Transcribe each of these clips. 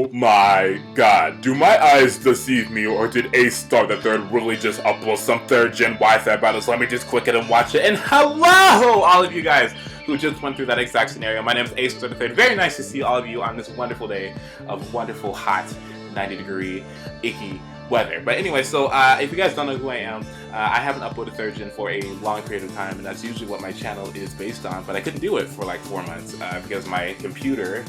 Oh my god, do my eyes deceive me, or did AceStarThe3rd really just upload some 3rd gen Wi-Fi battles? Let me just click it and watch it. And hello, all of you guys who just went through that exact scenario. My name is AceStarThe3rd. Very nice to see all of you on this wonderful day of wonderful, hot, 90-degree, icky weather. But anyway, so if you guys don't know who I am, I haven't uploaded 3rd gen for a long period of time, and that's usually what my channel is based on. But I couldn't do it for like 4 months because my computer,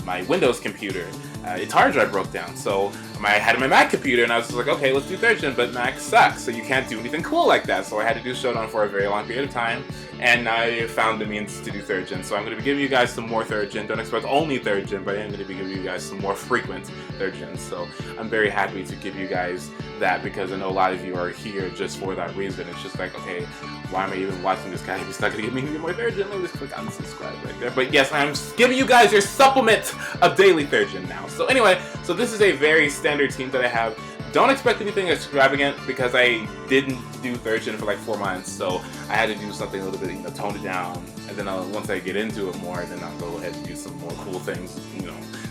my Windows computer, its hard drive broke down. So I had my Mac computer, and I was just like, okay, let's do 3rd gen, but Mac sucks, so you can't do anything cool like that. So I had to do Showdown for a very long period of time, and I found the means to do 3rd gen. So I'm going to be giving you guys some more 3rd gen. Don't expect only 3rd gen, but I am going to be giving you guys some more frequent 3rd gens. So I'm very happy to give you guys that, because I know a lot of you are here just for that reason. It's just like, okay, why am I even watching this guy if he's not going to give me any more 3rd gen? Let me just click on subscribe right there. But yes, I'm giving you guys your supplement of daily 3rd gen now. So anyway, so this is a very standard team that I have. Don't expect anything extravagant, because I didn't do 3rd gen for like 4 months, so I had to do something a little bit, tone it down, and then once I get into it more, then I'll go ahead and do some more cool things,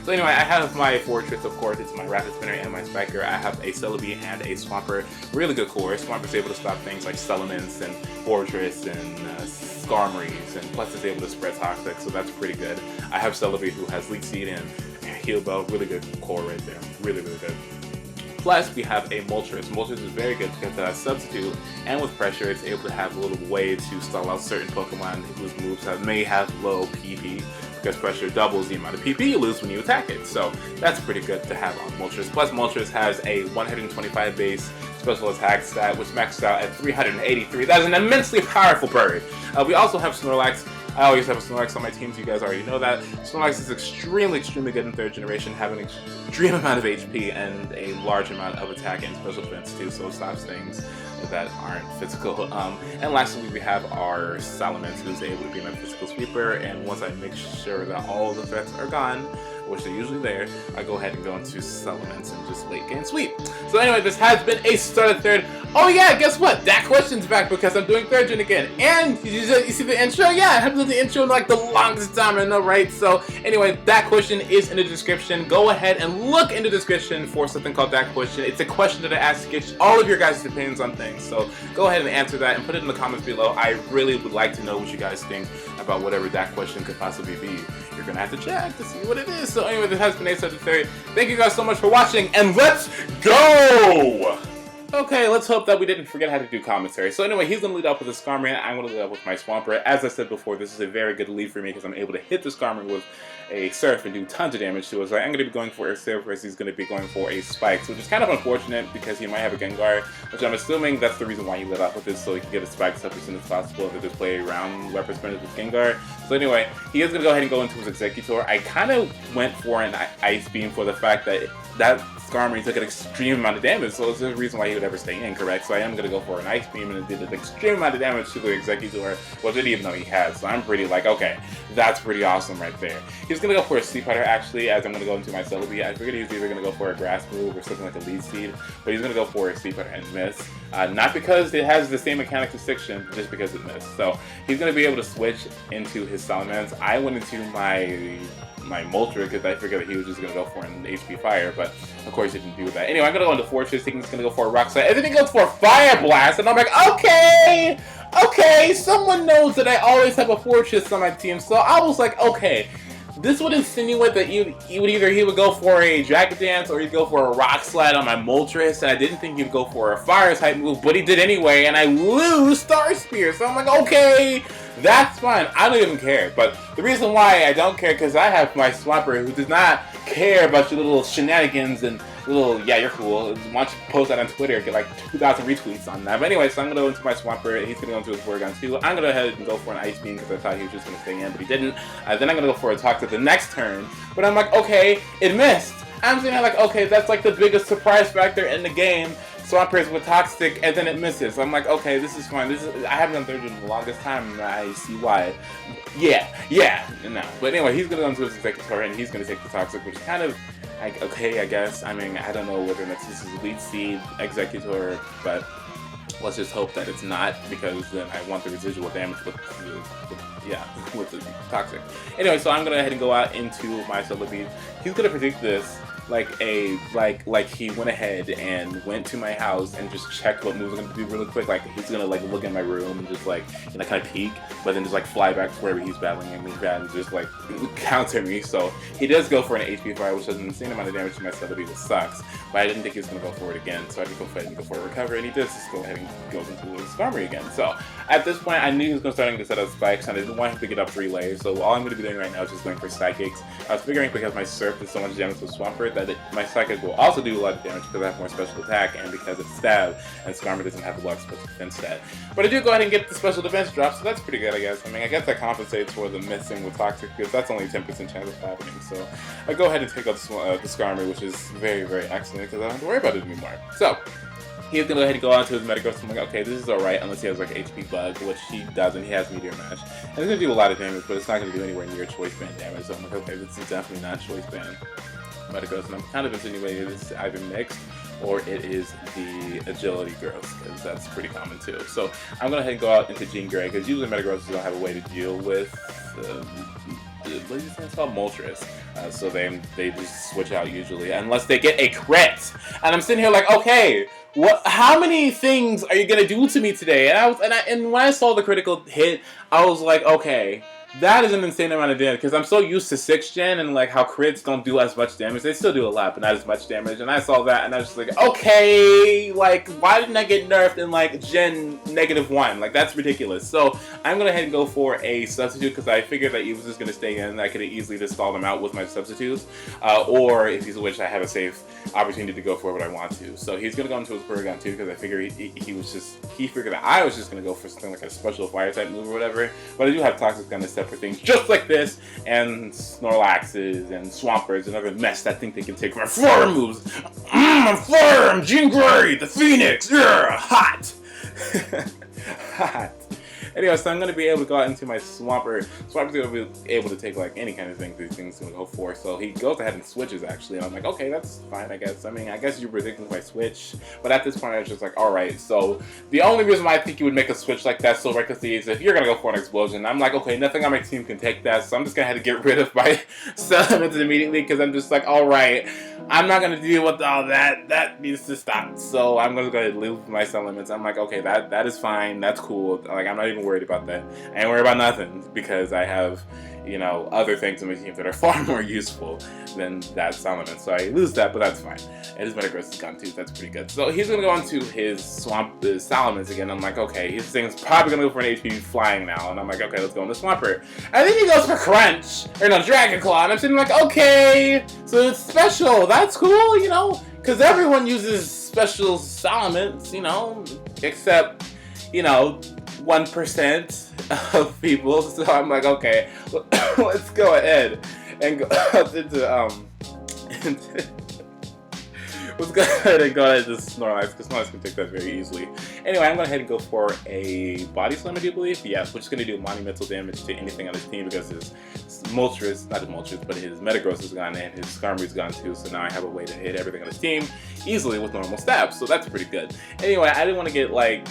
So anyway, I have my fortress, of course. It's my rapid spinner and my spiker. I have a Celebi and a Swampert. Really good core. Swampert's able to stop things like Settlements and Fortress and Skarmories, and plus it's able to spread Toxic, so that's pretty good. I have Celebi, who has Leech Seed and Heal Bell. Really good core right there. Really, really good. Plus, we have a Moltres. Moltres is very good because it has Substitute, and with Pressure, it's able to have a little way to stall out certain Pokemon whose moves may have low PP, because Pressure doubles the amount of PP you lose when you attack it. So that's pretty good to have on Moltres. Plus, Moltres has a 125 base special attack stat, which maxes out at 383. That is an immensely powerful bird. We also have Snorlax. I always have a Snorlax on my teams, you guys already know that. Snorlax is extremely, extremely good in 3rd generation, having an extreme amount of HP and a large amount of attack and special defense too, so it stops things that aren't physical. And lastly, we have our Salamence, who's able to be my physical sweeper, and once I make sure that all the threats are gone, which are usually there, I go ahead and go into Salamence and just late game sweep. So anyway, this has been AceStarThe3rd. Oh yeah, guess what? DAT QUESTION's back, because I'm doing 3rd gen again. And you see the intro? Yeah, I haven't done the intro in like the longest time, I know, right? So anyway, DAT QUESTION is in the description. Go ahead and look in the description for something called DAT QUESTION. It's a question that I ask to get all of your guys' opinions on things. So go ahead and answer that and put it in the comments below. I really would like to know what you guys think about whatever DAT QUESTION could possibly be. You're gonna have to check to see what it is. So anyway, this has been AceStarThe3rd. Thank you guys so much for watching, and let's go! Okay, let's hope that we didn't forget how to do commentary. So anyway, he's going to lead up with the Skarmory, and I'm going to lead up with my Swampert. As I said before, this is a very good lead for me, because I'm able to hit the Skarmory with a Surf and do tons of damage to it. So I'm going to be going for a Surf, whereas he's going to be going for a Spike, which is kind of unfortunate, because he might have a Gengar, which I'm assuming that's the reason why he led off with this, so he can get his Spikes up as soon as possible and just play around Weapon Spinners with Gengar. So anyway, he is going to go ahead and go into his Exeggutor. I kind of went for an Ice Beam for the fact that Skarmory took an extreme amount of damage, so it's the reason why he would ever stay in, correct? So I am going to go for an Ice Beam, and it did an extreme amount of damage to the Exeggutor, which I didn't even know he had, so I'm pretty like, okay, that's pretty awesome right there. He's going to go for a Sleep Powder, actually, as I'm going to go into my Celebi. I figured he was either going to go for a Grass move or something like a Lead Seed, but he's going to go for a Sleep Powder and miss. Not because it has the same mechanic as Stiction, just because it missed. So he's going to be able to switch into his Salamence. I went into my Moltres, because I figured that he was just going to go for an HP Fire, but of course he didn't do that. Anyway, I'm going to go into Fortress, thinking he's going to go for a Rock Slide, and then he goes for a Fire Blast, and I'm like, okay, someone knows that I always have a Fortress on my team, so I was like, okay, this would insinuate that he would go for a Dragon Dance, or he'd go for a Rock Slide on my Moltres, and I didn't think he'd go for a Fire type move, but he did anyway, and I lose Star Spear, so I'm like, okay, that's fine. I don't even care. But the reason why I don't care, because I have my Swampert, who does not care about your little shenanigans and little, yeah, you're cool. Why don't you post that on Twitter, get like 2,000 retweets on that. But anyway, so I'm going to go into my Swampert, and he's going to go into his Porygon too. I'm going to go ahead and go for an Ice Beam, because I thought he was just going to stay in, but he didn't. Then I'm going to go for a Toxic the next turn. But I'm like, okay, it missed. I'm sitting there like, okay, that's like the biggest surprise factor in the game. Swampert with Toxic, and then it misses. I'm like, okay, this is fine. I haven't done 3rd gen in the longest time, and I see why. Yeah, no. But anyway, he's going to go into his Exeggutor, and he's going to take the Toxic, which is kind of, like, okay, I guess. I mean, I don't know whether this is Lead Seed, Exeggutor, but let's just hope that it's not, because then I want the residual damage with the Toxic. Anyway, so I'm going to go ahead and go out into my Celebi. He's going to predict this. like he went ahead and went to my house and just checked what moves I'm gonna do really quick. Like he's gonna like look in my room and just like, you know, kind of peek, but then just like fly back to wherever he's battling and and just like counter me. So he does go for an HP fire, which does an insane amount of damage to my Celebi, which sucks. But I didn't think he was gonna go for it again, so I had to go ahead and go for a recover, and he does just go ahead and goes into his Skarmory again. So at this point, I knew he was gonna start to set up spikes, and I didn't want him to get up 3 layers. So all I'm gonna be doing right now is just going for Psychics. I was figuring because my Surf did so much damage with Swampert that my Psychic will also do a lot of damage because I have more special attack and because it's Stab, and Skarmory doesn't have a lot of special defense stat. But I do go ahead and get the special defense drop, so that's pretty good, I guess. I mean, I guess that compensates for the missing with Toxic because that's only 10% chance of happening. So I go ahead and take out the Skarmory, which is very, very excellent because I don't have to worry about it anymore. So he's gonna go ahead and go on to his Metagross. I'm like, okay, this is alright, unless he has like HP Bug, which he doesn't. He has Meteor Mash. And it's gonna do a lot of damage, but it's not gonna do anywhere near Choice Band damage. So I'm like, okay, this is definitely not Choice Band Metagross. And I'm kind of insinuating it's either mixed or it is the Agility Growth, because that's pretty common too. So I'm gonna go ahead and go out into Jean Grey, because usually Metagrosses don't have a way to deal with what is it called? Moltres. So they just switch out usually, unless they get a crit. And I'm sitting here like, okay, what? How many things are you gonna do to me today? And when I saw the critical hit, I was like, okay, that is an insane amount of damage, because I'm so used to 6th gen and like how crits don't do as much damage. They still do a lot, but not as much damage. And I saw that and I was just like, okay, like why didn't I get nerfed in like gen -1? Like that's ridiculous. So I'm gonna head and go for a substitute, because I figured that he was just gonna stay in. I could have easily just stalled him out with my substitutes, or if he's a witch, I have a safe opportunity to go for what I want to. So he's gonna go into his Porygon too, because I figured he figured that I was just gonna go for something like a special fire type move or whatever. But I do have Toxic Gun to step for things just like this, and Snorlaxes and Swamperts and other mess that think they can take my fire moves. I'm fire! I'm Jean Grey, the Phoenix! Yeah, hot! Hot. Anyway, so I'm going to be able to go out into my Swampert. Swampert's going to be able to take like any kind of thing these things going to go for. So he goes ahead and switches actually. And I'm like, okay, that's fine, I guess. I mean, I guess you're predicting my switch. But at this point, I was just like, alright. So the only reason why I think you would make a switch like that so recklessly is if you're going to go for an explosion. I'm like, okay, nothing on my team can take that. So I'm just going to have to get rid of my Salamence immediately, because I'm just like, alright, I'm not going to deal with all that. That needs to stop. So I'm going to go ahead and leave my Salamence. I'm like, okay, that is fine. That's cool. Like, I'm not even worried about that. I ain't worried about nothing, because I have, you know, other things in my team that are far more useful than that Salamence. So I lose that, but that's fine. And his Metagross is gone too, that's pretty good. So he's gonna go into his Salamence again. I'm like, okay, his thing's probably gonna go for an HP flying now. And I'm like, okay, let's go into Swampert. And then he goes for Crunch, or no, Dragon Claw. And I'm sitting like, okay, so it's special. That's cool, you know, because everyone uses special Salamence, you know, except, you know, 1% of people. So I'm like, okay, let's go ahead and go into let's go ahead and go into Snorlax, because Snorlax can take that very easily. Anyway, I'm going to go ahead and go for a Body Slam, I do believe. Yes, which is going to do monumental damage to anything on his team, because his Moltres, not his Moltres, but his Metagross is gone and his Skarmory's gone too. So now I have a way to hit everything on his team easily with normal stabs. So that's pretty good. Anyway, I didn't want to get like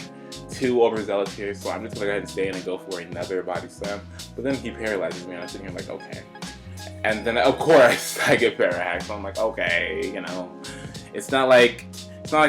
too overzealous here, so I'm just gonna go ahead and stay in and go for another Body Slam. But then he paralyzes me, and I'm sitting here like, okay. And then of course I get Parahack, so I'm like, okay, you know, it's not like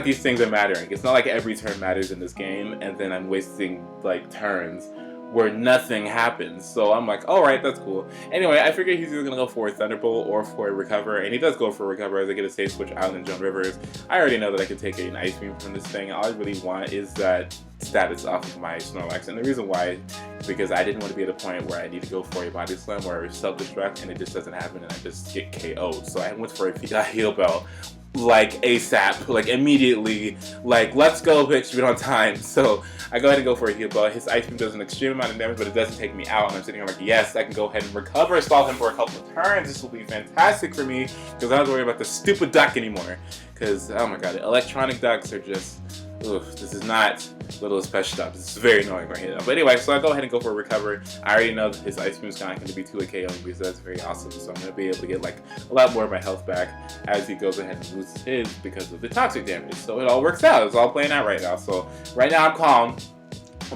these things are mattering. It's not like every turn matters in this game, and then I'm wasting like turns where nothing happens. So I'm like, alright, that's cool. Anyway, I figured he's either gonna go for a Thunderbolt or for a Recover, and he does go for a Recover as I get a safe switch out in Jump Rivers. I already know that I can take an Ice Beam from this thing. All I really want is that status off of my Snorlax, and the reason why is because I didn't want to be at a point where I need to go for a Body Slam or a self-destruct and it just doesn't happen and I just get KO'd. So I went for a Heal Bell like ASAP, like immediately, like let's go bitch, we don't have time. So I go ahead and go for a Heal Bell. His Ice Beam does an extreme amount of damage, but it doesn't take me out, and I'm sitting here like, yes, I can go ahead and recover, stall him for a couple of turns. This will be fantastic for me, because I don't have to worry about the stupid duck anymore, because oh my god, electronic ducks are just, oof, this is not little special stuff. This is very annoying right here. But anyway, so I go ahead and go for a Recover. I already know that his Ice Beam is not going to be 2 KO, because that's very awesome. So I'm going to be able to get like a lot more of my health back as he goes ahead and loses his because of the toxic damage. So it all works out. It's all playing out right now. So right now I'm calm,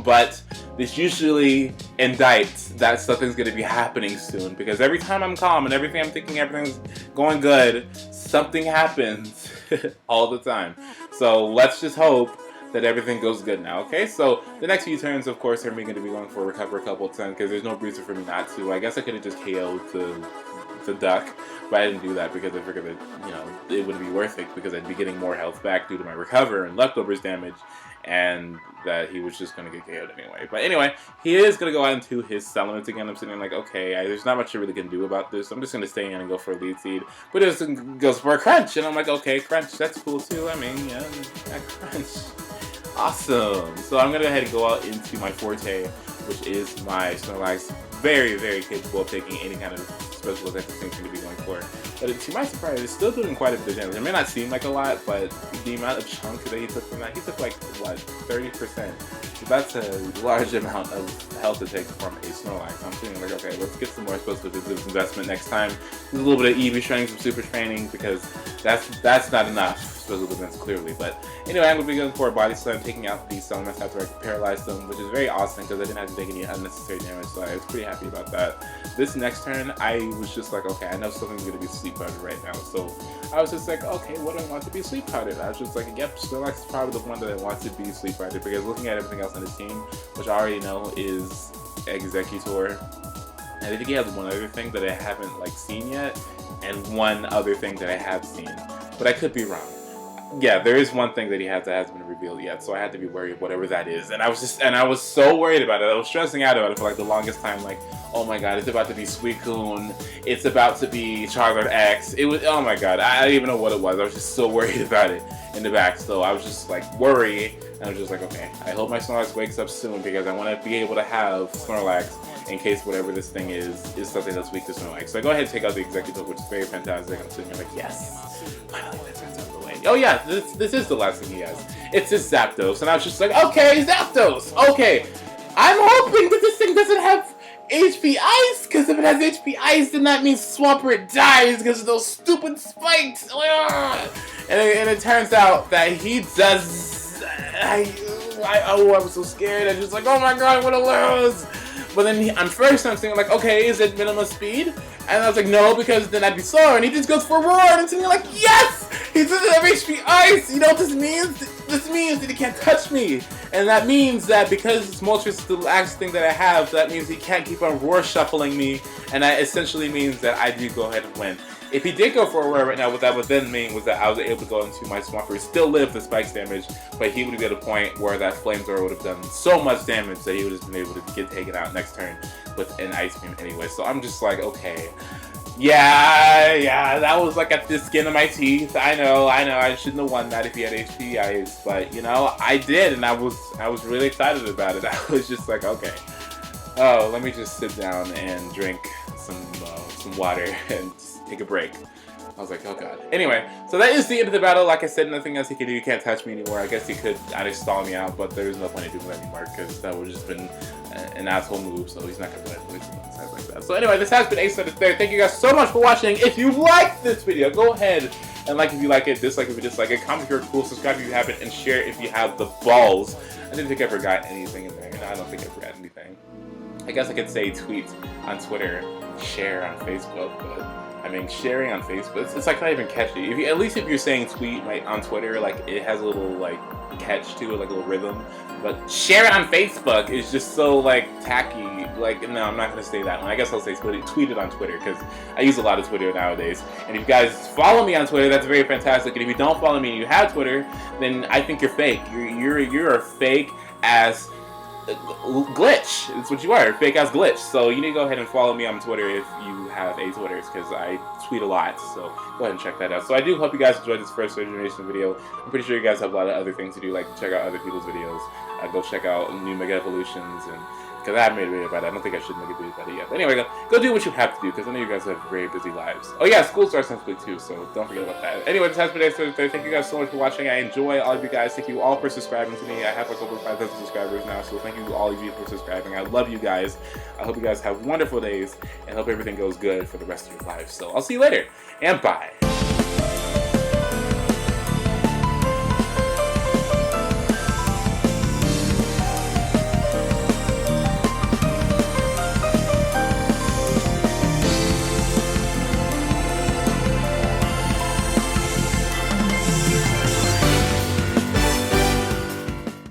but this usually indicts that something's going to be happening soon, because every time I'm calm and everything I'm thinking everything's going good, something happens all the time. So let's just hope that everything goes good now, okay? So the next few turns, of course, are me going to be going for a recover a couple of times because there's no reason for me not to. I guess I could have just KO'd the duck, but I didn't do that because I figured that, you know, it wouldn't be worth it because I'd be getting more health back due to my recover and leftovers damage, and that he was just going to get KO'd anyway. But anyway, he is going to go out into his elements again. I'm sitting like, okay, there's not much I really can do about this. I'm just going to stay in and go for a lead seed. But it goes for a crunch, and I'm like, okay, crunch, that's cool too. I mean, yeah, that crunch. Awesome. So I'm going to go ahead and go out into my forte, which is my Snorlax. Very, very capable of taking any kind of special effect things to be going for. But to my surprise, it's still doing quite a bit of damage. It may not seem like a lot, but the amount of chunk that he took from that, he took like, what, 30%? So that's a large amount of health to take from a Snorlax. I'm feeling like, okay, let's get some more special investment next time. There's a little bit of EV training, some super training, because that's not enough special defense, clearly. But anyway, I'm going to be going for a body slam, taking out these elements after I paralyzed them, which is very awesome because I didn't have to take any unnecessary damage, so I was pretty happy about that. This next turn, I was just like, okay, I know something's going to be sleep powdered right now, so I was just like, okay, what do I want to be sleep powdered? I was just like, yep, Snorlax is probably the one that I want to be sleep powdered, because looking at everything else on the team, which I already know is Executor, and I think he has one other thing that I haven't like seen yet, and one other thing that I have seen, but I could be wrong. Yeah, there is one thing that he has that hasn't been revealed yet, so I had to be worried of whatever that is. And I was so worried about it. I was stressing out about it for like the longest time. Like, oh my god, it's about to be Suicune. It's about to be Charizard X. It was, oh my god, I don't even know what it was. I was just so worried about it in the back. So I was just like worried, and I was just like, okay, I hope my Snorlax wakes up soon because I want to be able to have Snorlax in case whatever this thing is something that's weak to Snorlax. So I go ahead and take out the Executor, which is very fantastic. I'm sitting there like, yes, finally, that's out of the way. Oh yeah, this is the last thing he has. It's his Zapdos, and I was just like, okay, Zapdos, okay. I'm hoping that this thing doesn't have HP Ice, because if it has HP Ice, then that means Swampert dies because of those stupid spikes. And it turns out that he does. I was so scared. I was just like, oh my god, I'm gonna lose. But then I'm thinking like, okay, is it minimum speed? And I was like, no, because then I'd be slower. And he just goes for Roar, and it's like, yes! He doesn't have HP Ice! You know what this means? This means that he can't touch me. And that means that because Moltres is the last thing that I have, that means he can't keep on Roar shuffling me. And that essentially means that I do go ahead and win. If he did go for a Roar right now, what that would then mean was that I was able to go into my Swampert, still live the spikes damage, but he would be at a point where that Flamethrower would have done so much damage that he would have been able to get taken out next turn with an Ice Beam anyway. So I'm just like, okay. Yeah, that was like at the skin of my teeth. I know, I shouldn't have won that if he had HP Ice, but you know, I did, and I was really excited about it. I was just like, okay. Oh, let me just sit down and drink some water and take a break. I was like, oh god. Anyway, so that is the end of the battle. Like I said, nothing else he can do. He can't touch me anymore. I guess he could uninstall me out, but there's no point in doing that anymore because that would have just been an asshole move, so he's not going to do anything like that. So anyway, this has been AceStarThe3rd. Thank you guys so much for watching. If you liked this video, go ahead and like if you like it, dislike if you dislike it, comment if you're cool, subscribe if you haven't, and share if you have the balls. I didn't think I forgot anything in there. No, I don't think I forgot anything. I guess I could say tweet on Twitter, share on Facebook, but I mean, sharing on Facebook, it's like not even catchy. At least if you're saying tweet like on Twitter, like it has a little like catch to it, like a little rhythm. But share it on Facebook is just so like tacky. Like, no, I'm not gonna say that one. I guess I'll say tweet it on Twitter because I use a lot of Twitter nowadays. And if you guys follow me on Twitter, that's very fantastic. And if you don't follow me and you have Twitter, then I think you're fake. You're a fake ass glitch. It's what you are, fake ass glitch. So you need to go ahead and follow me on Twitter if you have a Twitter, because I tweet a lot. So go ahead and check that out. So I do hope you guys enjoyed this first generation video. I'm pretty sure you guys have a lot of other things to do, like check out other people's videos. Go check out new Mega Evolutions, and because I haven't made a video about it. I don't think I should make a video about it yet. But anyway, go do what you have to do, because I know you guys have very busy lives. Oh yeah, school starts next week too, so don't forget about that. Anyway, this has been AceStarThe3rd. Thank you guys so much for watching. I enjoy all of you guys. Thank you all for subscribing to me. I have like over 5,000 subscribers now, so thank you to all of you for subscribing. I love you guys. I hope you guys have wonderful days, and hope everything goes good for the rest of your lives. So I'll see you later, and bye.